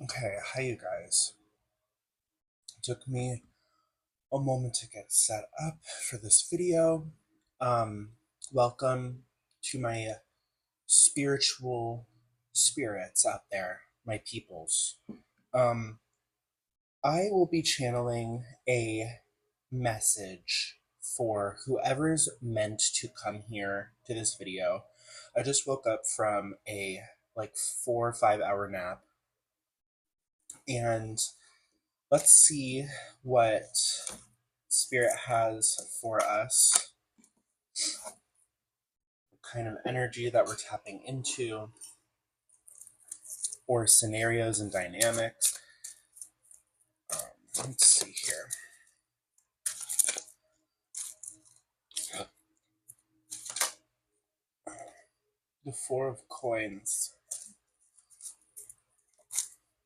Okay, hi you guys. It took me a moment to get set up for this video. Um, Welcome to my spiritual spirits out there, my peoples. Um, I will be channeling a message for whoever's meant to come here to this video. I just woke up from a like 4 or 5 hour nap, and let's see what Spirit has for us, what kind of energy that we're tapping into, or scenarios and dynamics. Let's see here. The Four of Coins.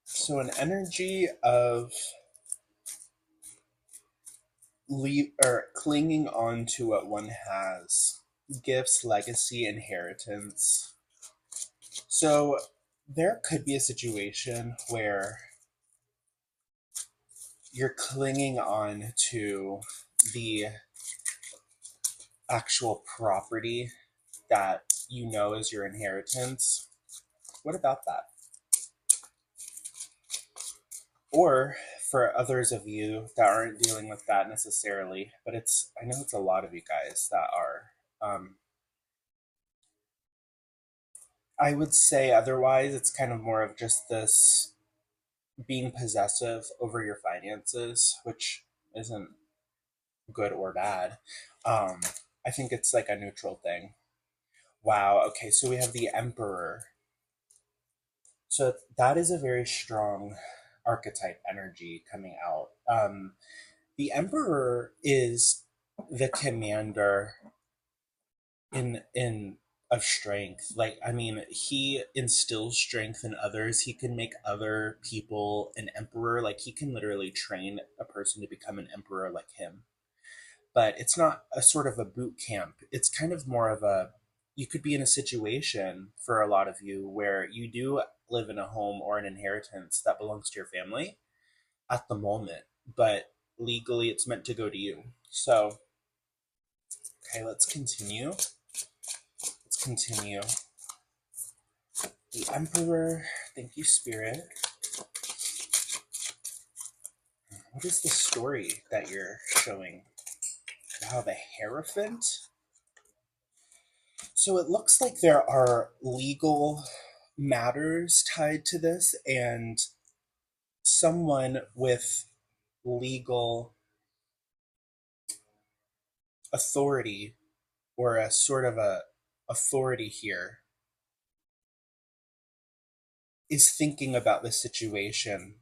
So, an energy of clinging on to what one has, gifts, legacy, inheritance. So, there could be a situation where you're clinging on to the actual property that you know is your inheritance. What about that? Or for others of you that aren't dealing with that necessarily, but I know it's a lot of you guys that are. I would say otherwise, it's kind of more of just this being possessive over your finances, which isn't good or bad. Um, I think it's like a neutral thing. Wow. Okay, so we have the Emperor. So that is a very strong archetype energy coming out. The Emperor is the commander in of strength. Like, I mean, he instills strength in others. He can make other people an emperor. Like, he can literally train a person to become an emperor like him. But it's not a sort of a boot camp. It's kind of more of a, you could be in a situation for a lot of you where you do live in a home or an inheritance that belongs to your family at the moment, but legally it's meant to go to you. So, okay, let's continue. Let's continue. The Emperor. Thank you, Spirit. What is the story that you're showing? Wow, the Hierophant. So it looks like there are legal matters tied to this, and someone with legal authority, or a sort of a authority here, is thinking about the situation.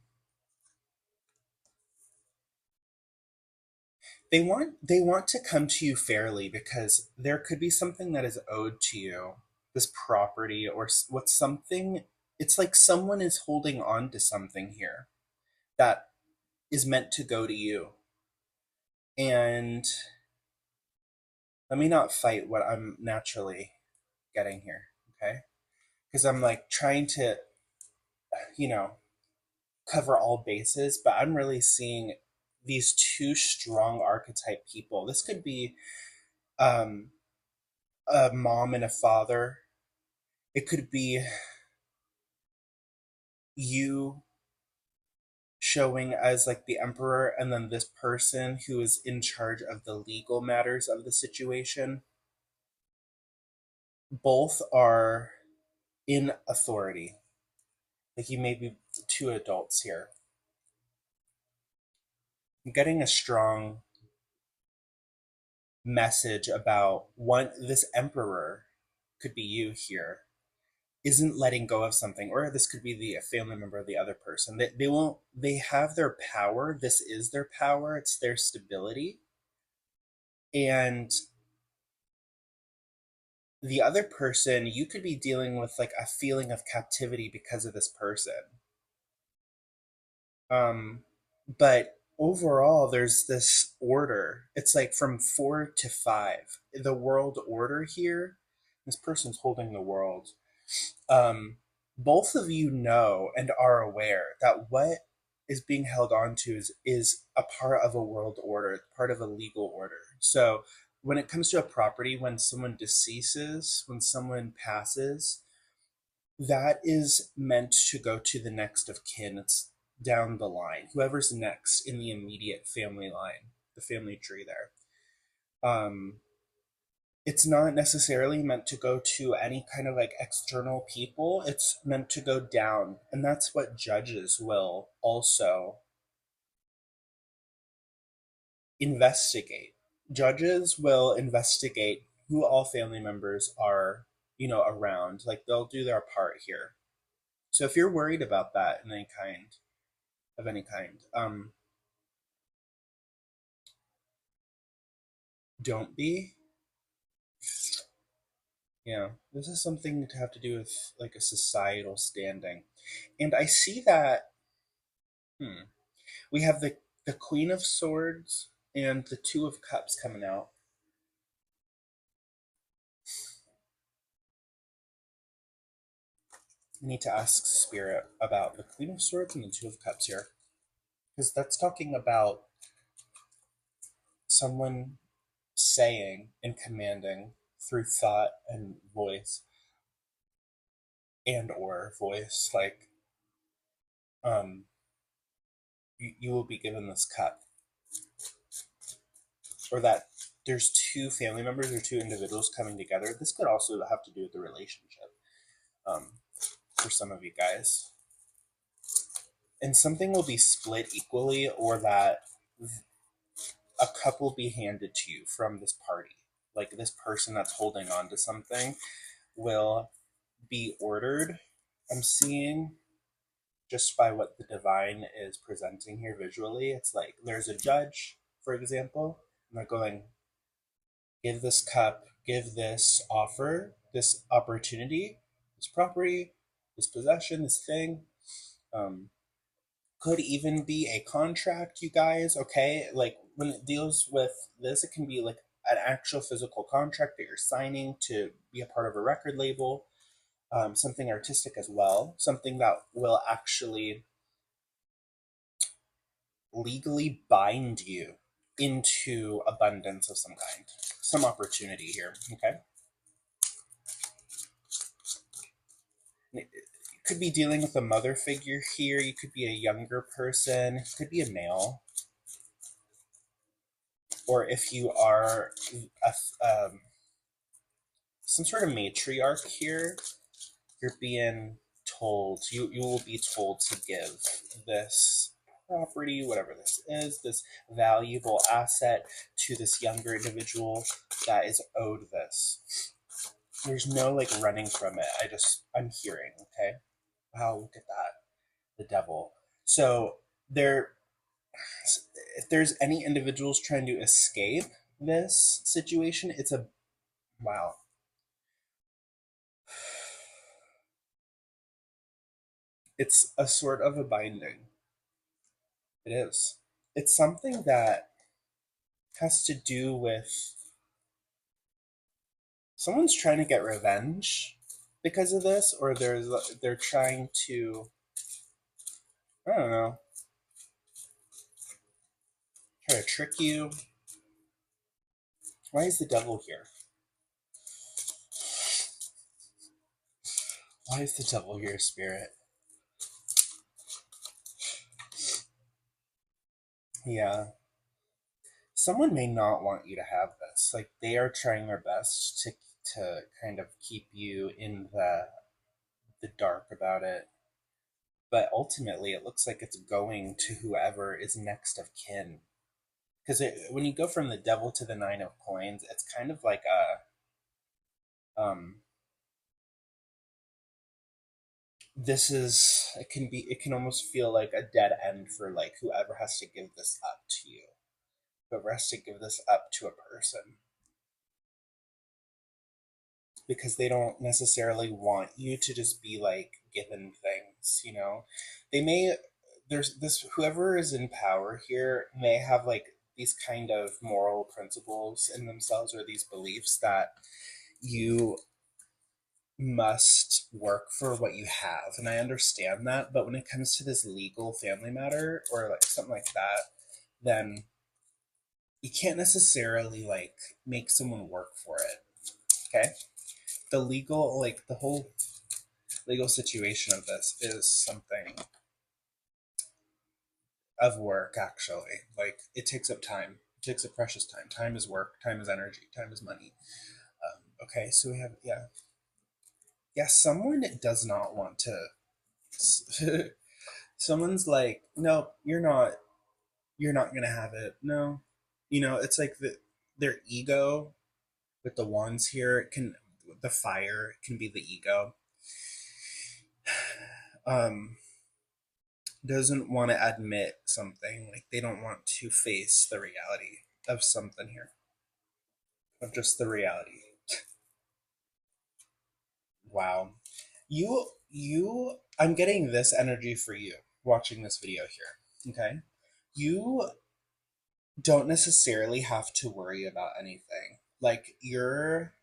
They want to come to you fairly because there could be something that is owed to you, this property, or what's something. It's like someone is holding on to something here that is meant to go to you. And let me not fight what I'm naturally getting here, okay? Because I'm like trying to, you know, cover all bases, but I'm really seeing these two strong archetype people. This could be um, a mom and a father. It could be you showing as like the emperor, and then this person who is in charge of the legal matters of the situation. Both are in authority. Like, you may be two adults here. I'm getting a strong message about one. This emperor could be you here, isn't letting go of something, or this could be the family member of the other person. They won't. They have their power. This is their power. It's their stability, and the other person, you could be dealing with like a feeling of captivity because of this person. Um, but overall, there's this order. It's like from 4 to 5. The world order here. This person's holding the world. Um, both of you know and are aware that what is being held on to is a part of a world order, part of a legal order. So when it comes to a property, when someone deceases, when someone passes, that is meant to go to the next of kin. It's down the line, whoever's next in the immediate family line, the family tree there. Um, it's not necessarily meant to go to any kind of like external people. It's meant to go down. And that's what judges will also investigate. Judges will investigate who all family members are, around. Like they'll do their part here. So if you're worried about that in any kind, of any kind, don't be. Yeah, this is something to have to do with like a societal standing. And I see that, hmm, we have the Queen of Swords and the Two of Cups coming out. I need to ask Spirit about the Queen of Swords and the Two of Cups here. Because that's talking about someone saying and commanding through thought and voice and or voice, like, um you will be given this cup, or that there's two family members or two individuals coming together. This could also have to do with the relationship, um, for some of you guys. And something will be split equally, or that a cup will be handed to you from this party. Like this person that's holding on to something will be ordered. I'm seeing just by what the divine is presenting here visually. It's like there's a judge, for example, and they're going, give this cup, give this offer, this opportunity, this property, this possession, this thing. Um, could even be a contract, you guys, okay? Like when it deals with this, it can be like an actual physical contract that you're signing to be a part of a record label, something artistic as well, something that will actually legally bind you into abundance of some kind, some opportunity here, okay? You could be dealing with a mother figure here. You could be a younger person. You could be a male. Or if you are some sort of matriarch here, you're being told, you will be told to give this property, whatever this is, this valuable asset to this younger individual that is owed this. There's no like running from it. I'm hearing, okay? Wow, look at that. The devil. So there, if there's any individuals trying to escape this situation, it's a, wow. It's a sort of a binding. It is. It's something that has to do with someone's trying to get revenge because of this, or they're trying to, I don't know, try to trick you. Why is the devil here? Why is the devil here, Spirit? Yeah. Someone may not want you to have this. Like they are trying their best to kind of keep you in the dark about it. But ultimately, it looks like it's going to whoever is next of kin. Because when you go from the devil to the nine of coins, it's kind of like a, this is, it can almost feel like a dead end for like whoever has to give this up to you, whoever has to give this up to a person, because they don't necessarily want you to just be like given things. They may, there's this, whoever is in power here may have like these kind of moral principles in themselves, or these beliefs that you must work for what you have, and I understand that, but when it comes to this legal family matter or like something like that, then you can't necessarily like make someone work for it. Okay? The legal, like the whole legal situation of this is something of work, actually. Like it takes up time. It takes up precious time. Time is work, time is energy, time is money. Okay, so we have, yeah. Yeah, someone does not want to someone's like, no, you're not gonna have it. No. It's like their ego with the wands here, it can, the fire can be the ego. Um, doesn't want to admit something, like they don't want to face the reality of something here, of just the reality. Wow. I'm getting this energy for you watching this video here. Okay? You don't necessarily have to worry about anything. Like you're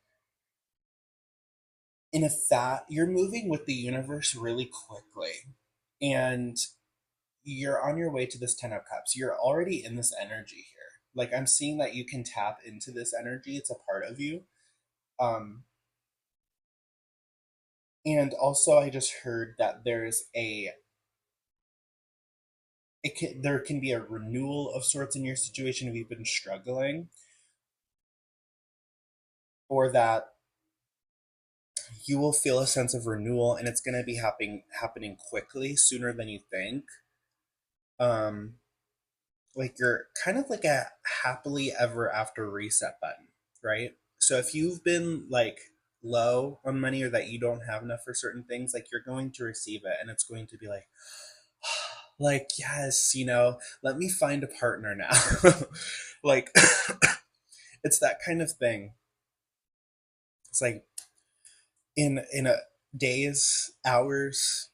moving with the universe really quickly, and you're on your way to this 10 of cups. You're already in this energy here. Like I'm seeing that you can tap into this energy. It's a part of you. Um and also I just heard that there can be a renewal of sorts in your situation if you've been struggling, or that you will feel a sense of renewal, and it's going to be happening quickly, sooner than you think. um like you're kind of like a happily ever after reset button, right? So if you've been like low on money, or that you don't have enough for certain things, like you're going to receive it, and it's going to be like like, yes, let me find a partner now. Like it's that kind of thing. It's like in a days, hours,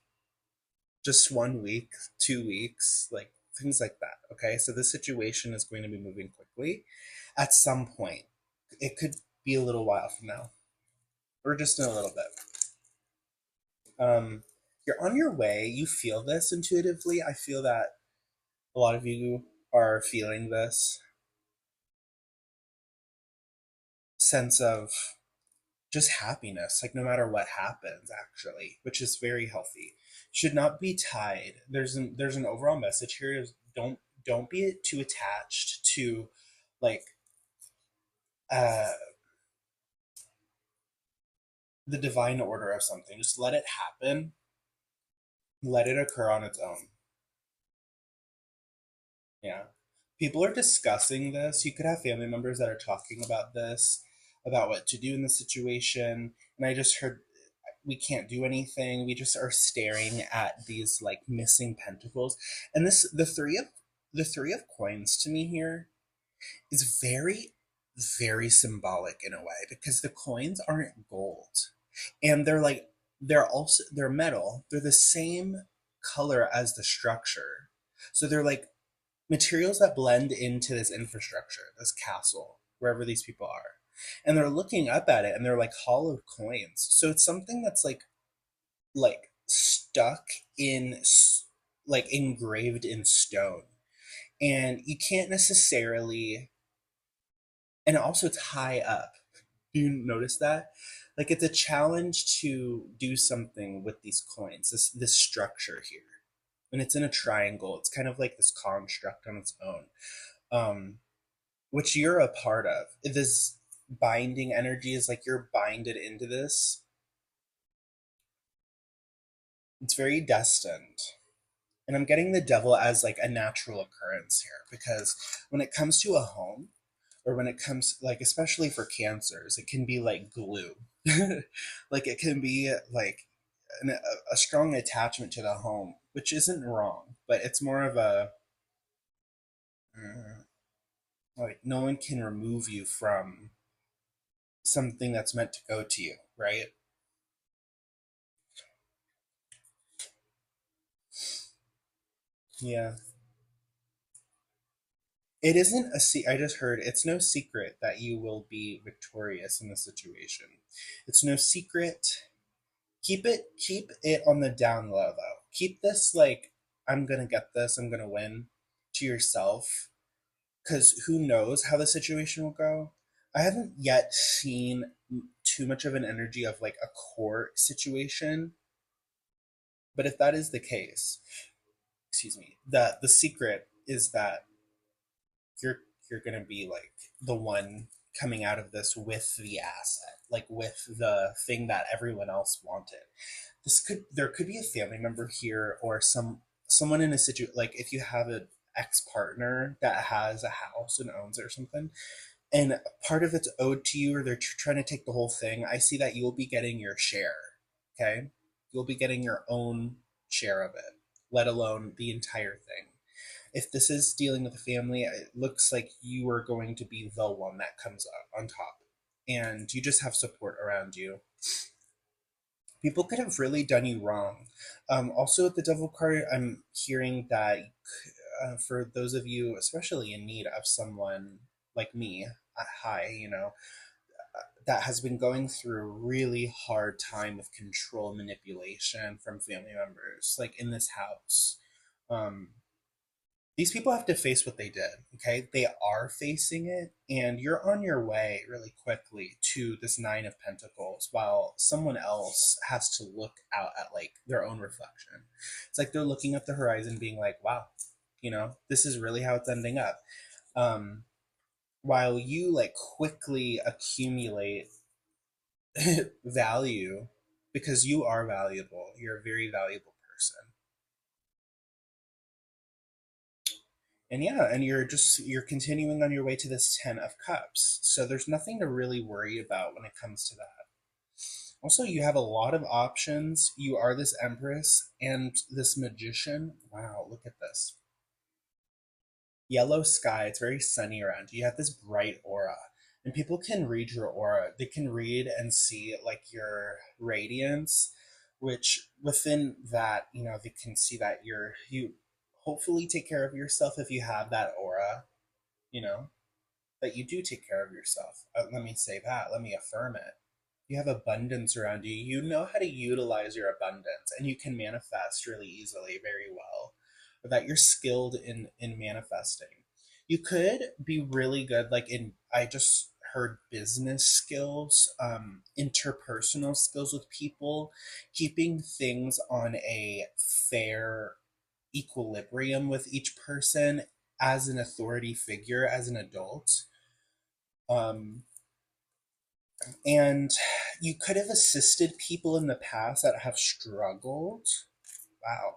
just 1 week, 2 weeks, like things like that. Okay, so this situation is going to be moving quickly at some point. It could be a little while from now, or just in a little bit. You're on your way. You feel this intuitively. I feel that a lot of you are feeling this sense of just happiness, like no matter what happens, actually, which is very healthy. Should not be tied. There's an overall message here is don't be too attached to like uh the divine order of something. Just let it happen, let it occur on its own. Yeah. People are discussing this. You could have family members that are talking about this, about what to do in the situation. And I just heard we can't do anything. We just are staring at these like missing pentacles. And the three of coins to me here is very, very symbolic in a way, because the coins aren't gold. And they're metal. They're the same color as the structure. So they're like materials that blend into this infrastructure, this castle, wherever these people are. And they're looking up at it, and they're like hollow coins. So it's something that's like stuck in, like engraved in stone. And you can't necessarily, and also it's high up. Do you notice that? Like it's a challenge to do something with these coins, this structure here. And it's in a triangle. It's kind of like this construct on its own. Um, which you're a part of. This binding energy is like you're binded into this. It's very destined. And I'm getting the devil as like a natural occurrence here, because when it comes to a home, or when it comes like especially for cancers, it can be like glue. Like it can be like a strong attachment to the home, which isn't wrong, but it's more of a like no one can remove you from something that's meant to go to you, right? Yeah. It isn't I just heard it's no secret that you will be victorious in this situation. It's no secret. keep it on the down low though. Keep this like, I'm gonna get this, I'm gonna win, to yourself, because who knows how the situation will go. I haven't yet seen too much of an energy of like a court situation, but if that is the case, excuse me, the secret is that you're you're gonna be like the one coming out of this with the asset, like with the thing that everyone else wanted. There could be a family member here, or someone in a situation, like if you have an ex-partner that has a house and owns it or something, and part of it's owed to you, or they're trying to take the whole thing. I see that you'll be getting your share. Okay, you'll be getting your own share of it, let alone the entire thing. If this is dealing with a family, it looks like you are going to be the one that comes up on top, and you just have support around you. People could have really done you wrong. Also, with the devil card, I'm hearing that for those of you, especially in need of someone like me, hi, that has been going through a really hard time with control manipulation from family members, like in this house. Um, these people have to face what they did. Okay, they are facing it, and you're on your way really quickly to this Nine of Pentacles, while someone else has to look out at like their own reflection. It's like they're looking at the horizon being like, wow, this is really how it's ending up. um while you like quickly accumulate value, because you are valuable, you're a very valuable person. And yeah, and you're continuing on your way to this 10 of cups, so there's nothing to really worry about when it comes to that. Also, you have a lot of options. You are this empress and this magician. Wow, look at this yellow sky. It's very sunny around you. You have this bright aura, and people can read your aura. They can read and see like your radiance, which within that, they can see that you hopefully take care of yourself if you have that aura, you know, that you do take care of yourself. Let me say that. Let me affirm it. You have abundance around you. You know how to utilize your abundance, and you can manifest really easily, very well. Or that you're skilled in manifesting. You could be really good, like in I just heard business skills, interpersonal skills with people, keeping things on a fair equilibrium with each person as an authority figure, as an adult. Um, and you could have assisted people in the past that have struggled. Wow.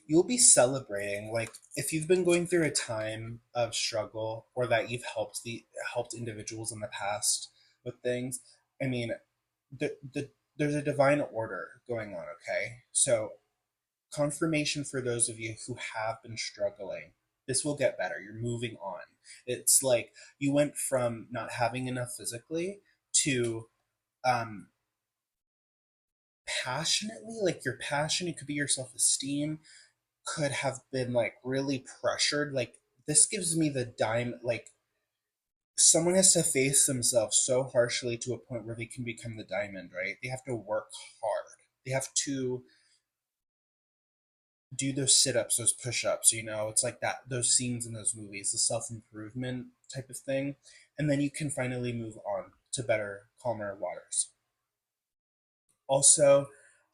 You'll be celebrating, like if you've been going through a time of struggle, or that you've helped individuals in the past with things. I mean, there's a divine order going on, okay? So confirmation for those of you who have been struggling. This will get better. You're moving on. It's like you went from not having enough physically to um passionately, like your passion, it could be your self-esteem, could have been like really pressured. Like this gives me the dime, like someone has to face themselves so harshly to a point where they can become the diamond, right? They have to work hard. They have to do those sit-ups, those push-ups, it's like that, those scenes in those movies, the self-improvement type of thing. And then you can finally move on to better, calmer waters. Also,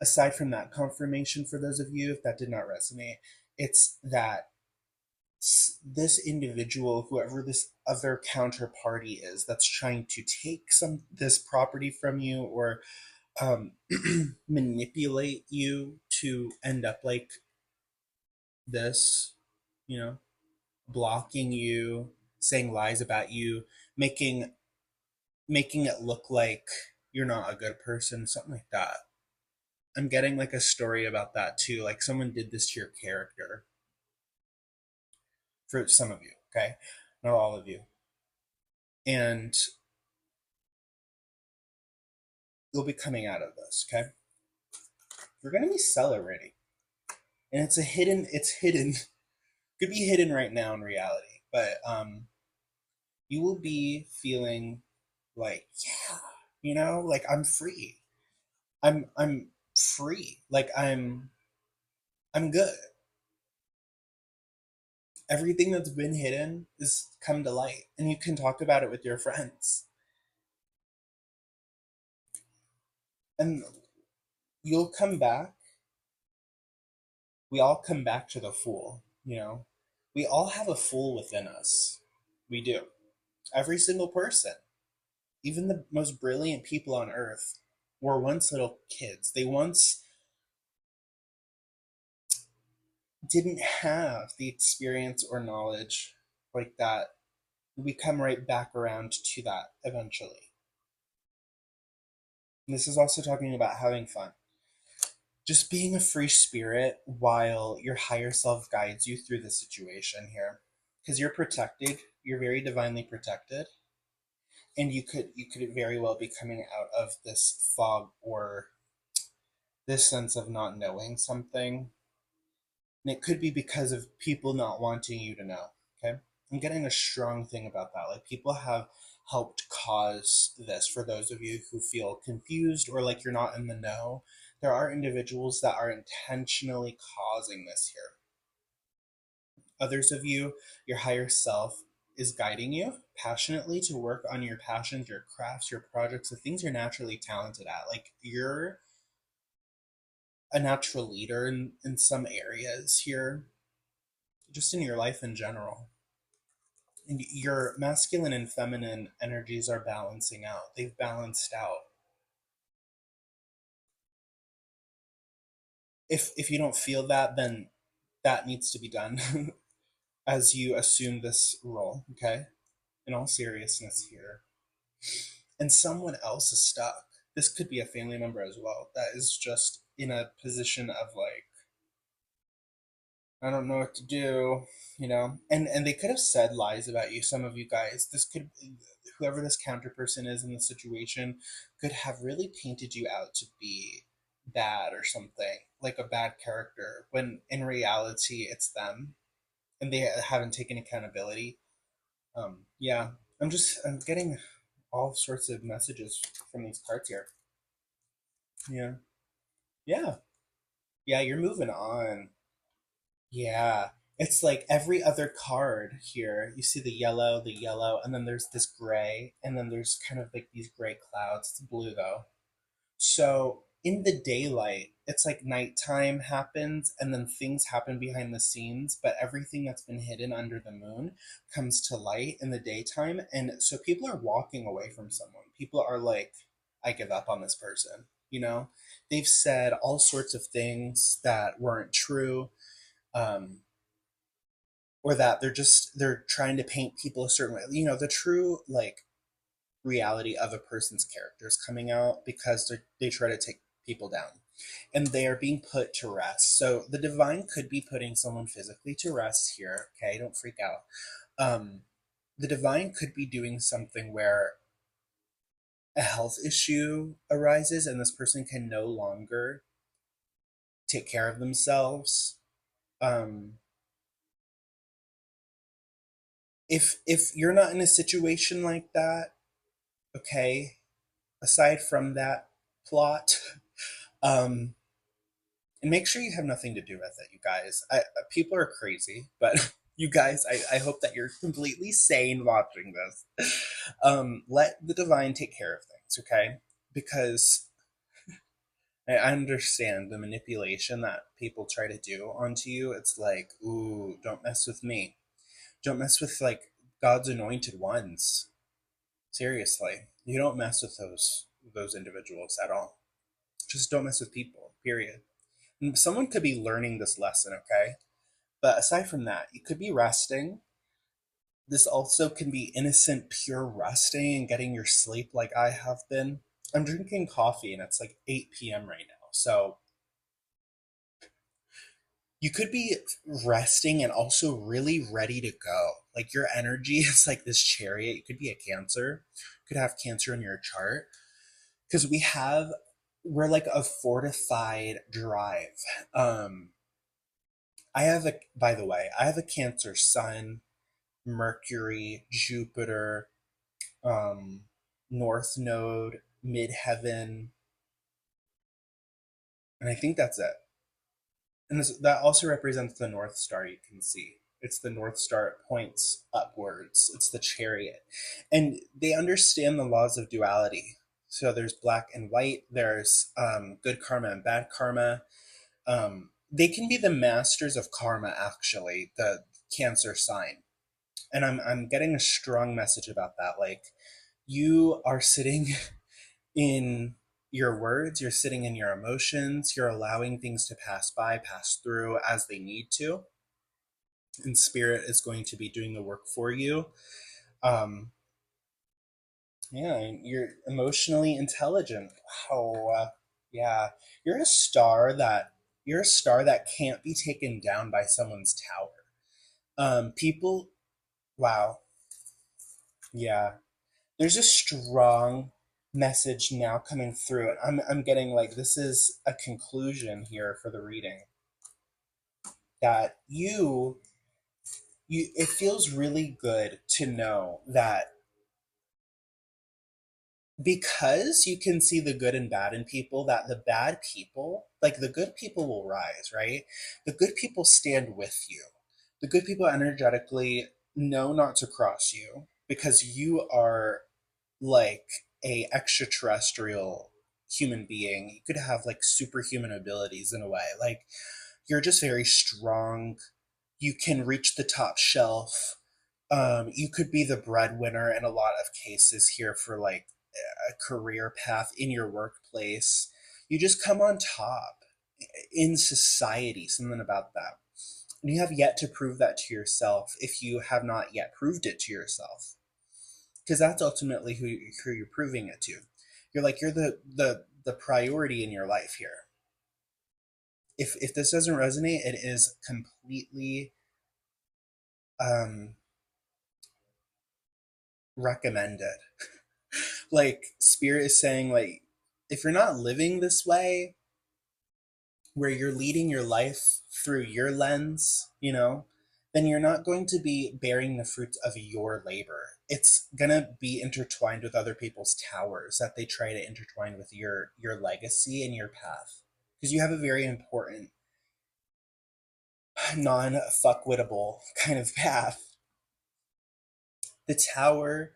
aside from that confirmation, for those of you if that did not resonate, it's that this individual, whoever this other counterparty is that's trying to take this property from you, or manipulate you to end up like this, you know, blocking you, saying lies about you, making making it look like you're not a good person, something like that. I'm getting like a story about that too. Like someone did this to your character, for some of you, okay? Not all of you. And you'll be coming out of this, okay? You're gonna be celebrating. And it's hidden. Could be hidden right now in reality. But you will be feeling like, yeah. Like I'm free. I'm free. Like I'm good. Everything that's been hidden is come to light, and you can talk about it with your friends. And you'll come back. We all come back to the fool. We all have a fool within us. We do. Every single person, even the most brilliant people on earth, were once little kids. They once didn't have the experience or knowledge like that. We come right back around to that eventually. And this is also talking about having fun. Just being a free spirit while your higher self guides you through the situation here. Because you're protected, you're very divinely protected, and you could very well be coming out of this fog or this sense of not knowing something. And it could be because of people not wanting you to know. Okay. I'm getting a strong thing about that. Like people have helped cause this for those of you who feel confused or like you're not in the know. There are individuals that are intentionally causing this here. Others of you, your higher self is guiding you passionately to work on your passions, your crafts, your projects, the things you're naturally talented at. Like you're a natural leader in some areas here, just in your life in general. And your masculine and feminine energies are balancing out. They've balanced out. If you don't feel that, then that needs to be done as you assume this role, okay? In all seriousness here. And someone else is stuck. This could be a family member as well that is just in a position of like, I don't know what to do. And they could have said lies about you. Some of you guys, this could, whoever this counter person is in the situation, could have really painted you out to be bad or something, like a bad character, when in reality it's them, and they haven't taken accountability. Yeah, I'm getting all sorts of messages from these cards here. Yeah, yeah, yeah. You're moving on. Yeah. It's like every other card here. You see the yellow, and then there's this gray, and then there's kind of like these gray clouds. It's blue though. So in the daylight, it's like nighttime happens, and then things happen behind the scenes, but everything that's been hidden under the moon comes to light in the daytime. And so people are walking away from someone. People are like, I give up on this person. They've said all sorts of things that weren't true. Um, or that they're trying to paint people a certain way. The true like reality of a person's character is coming out because they try to take people down, and they are being put to rest. So the divine could be putting someone physically to rest here. Okay, don't freak out. The divine could be doing something where a health issue arises and this person can no longer take care of themselves. um if you're not in a situation like that, okay, aside from that plot, um, and make sure you have nothing to do with it, you guys. People are crazy, but you guys, I hope that you're completely sane watching this. Let the divine take care of things, okay? Because I understand the manipulation that people try to do onto you. It's like, ooh, don't mess with me. Don't mess with like God's anointed ones. Seriously, you don't mess with those individuals at all. Just don't mess with people. Period. And someone could be learning this lesson, okay? But aside from that, you could be resting. This also can be innocent, pure resting and getting your sleep like I have been. I'm drinking coffee and it's like 8 p.m. right now. So you could be resting and also really ready to go. Like your energy is like this chariot. You could be a Cancer, you could have Cancer in your chart, because we're like a fortified drive. um by the way, I have a Cancer sun, Mercury, Jupiter, um North Node, midheaven, and I think that's it. And that also represents the North Star you can see. It's the North Star, it points upwards. It's the chariot. And they understand the laws of duality. So there's black and white, there's good karma and bad karma. They can be the masters of karma, actually, the Cancer sign. And I'm getting a strong message about that. Like, you are sitting in your words, you're sitting in your emotions, you're allowing things to pass by, pass through as they need to, and spirit is going to be doing the work for you. Um, yeah, you're emotionally intelligent. Wow, yeah, you're a star that you're a star that can't be taken down by someone's tower. People, wow, yeah. There's a strong message now coming through. I'm getting like this is a conclusion here for the reading that you it feels really good to know that because you can see the good and bad in people, that the bad people, like the good people will rise, right? The good people stand with you. The good people energetically know not to cross you because you are like a extraterrestrial human being. You could have like superhuman abilities in a way. Like, you're just very strong. You can reach the top shelf. You could be the breadwinner in a lot of cases here for like a career path in your workplace. You just come on top in society, something about that. And you have yet to prove that to yourself if you have not yet proved it to yourself. Because that's ultimately who you're proving it to. You're like, you're the priority in your life here. If this doesn't resonate, it is completely um, recommended. Like, spirit is saying, like, if you're not living this way, where you're leading your life through your lens, then you're not going to be bearing the fruits of your labor. It's gonna be intertwined with other people's towers that they try to intertwine with your legacy and your path. Because you have a very important, non-fuckwittable kind of path. The tower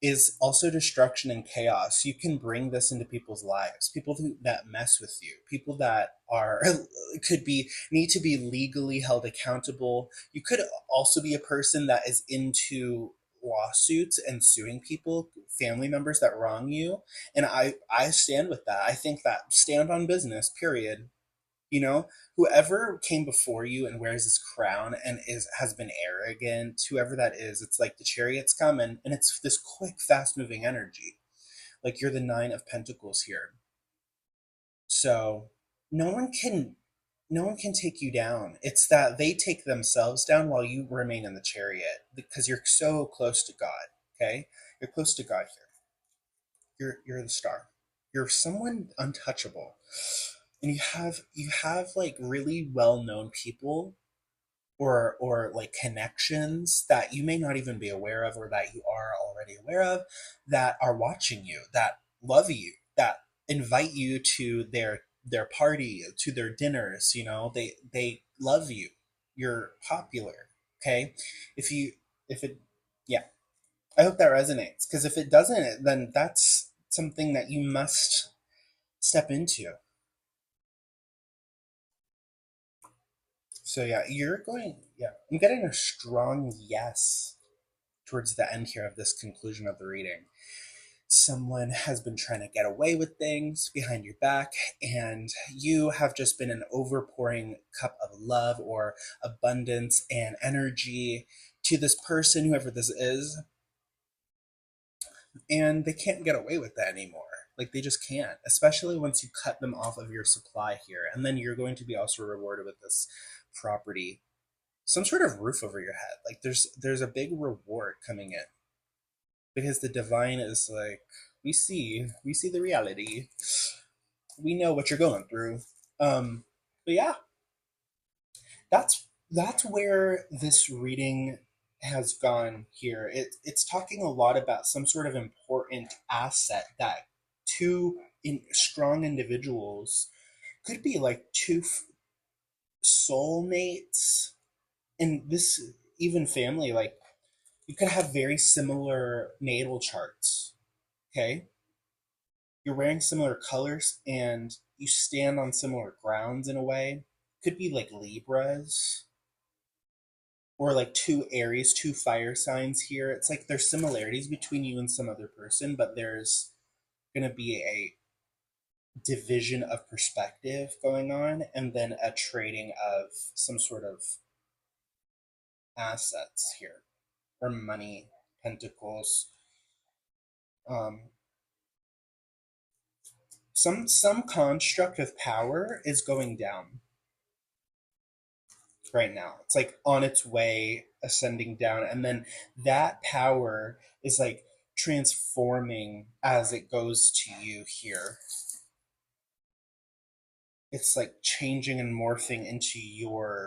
is also destruction and chaos. You can bring this into people's lives. People that mess with you, people that are could be need to be legally held accountable. You could also be a person that is into lawsuits and suing people, family members that wrong you. And I stand with that. I think that stand on business, period. Whoever came before you and wears this crown and has been arrogant, whoever that is, it's like the chariot's coming and it's this quick, fast moving energy. Like, you're the nine of pentacles here. So no one can no one can take you down. It's that they take themselves down while you remain in the chariot because you're so close to God. Okay, you're close to God here. You're the star. You're someone untouchable, and you have like really well known people or like connections that you may not even be aware of or that you are already aware of that are watching you, that love you, that invite you to their party, to their dinners. They love you. You're popular. Okay, if you if it yeah, I hope that resonates, because if it doesn't, then that's something that you must step into. So yeah, I'm getting a strong yes towards the end here of this conclusion of the reading. Someone has been trying to get away with things behind your back, and you have just been an overpouring cup of love or abundance and energy to this person, whoever this is, and they can't get away with that anymore. Like, they just can't, especially once you cut them off of your supply here. And then you're going to be also rewarded with this property, some sort of roof over your head. Like, there's a big reward coming in because the divine is like, we see the reality, we know what you're going through. But yeah, that's where this reading has gone here. It's talking a lot about some sort of important asset that two strong individuals, could be like two soulmates, and this even family, like you could have very similar natal charts. Okay, you're wearing similar colors and you stand on similar grounds in a way. Could be like Libras, or like two Aries, two fire signs here. It's like there's similarities between you and some other person, but there's going to be a division of perspective going on, and then a trading of some sort of assets here, or money, pentacles. Um, some construct of power is going down right now. It's like on its way ascending down, and then that power is like transforming as it goes to you here. It's like changing and morphing into your